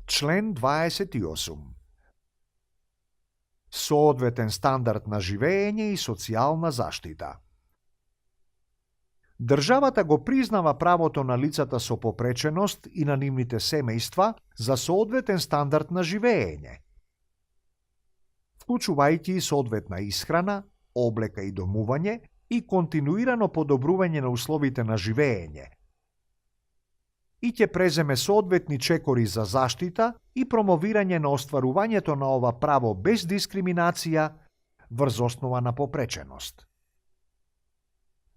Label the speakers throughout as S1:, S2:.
S1: Член 28. Соодветен стандард на живење и социјална заштита. Државата го признава правото на лицата со попреченост и на нивните семејства за соодветен стандард на живење, вклучувајќи и соодветна исхрана, облека и домување и континуирано подобрување на условите на живење, и ќе преземе соодветни чекори за заштита и промовирање на остварувањето на ова право без дискриминација врз основа на попреченост.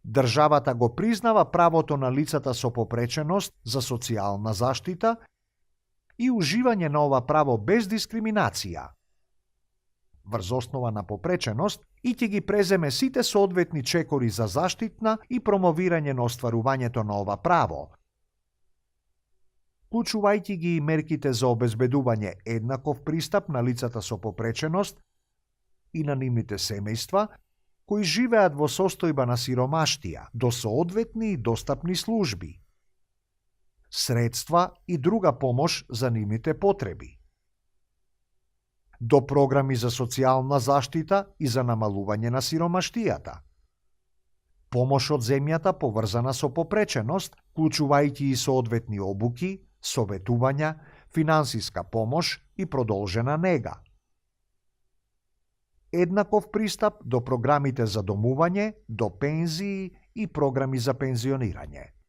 S1: Државата го признава правото на лицата со попреченост за социјална заштита и уживање на ова право без дискриминација врз основа на попреченост и ќе ги преземе сите соодветни чекори за заштитна и промовирање на остварувањето на ова право, вклучувајќи ги и мерките за обезбедување еднаков пристап на лицата со попреченост и на нивните семејства кои живеат во состојба на сиромаштија до соодветни и достапни служби, средства и друга помош за нивните потреби, до програми за социјална заштита и за намалување на сиромаштијата, помош од земјата поврзана со попреченост, вклучувајќи и соодветни обуки, советувања, финансиска помош и продолжена нега, еднаков пристап до програмите за домување, до пензии и програми за пензионирање.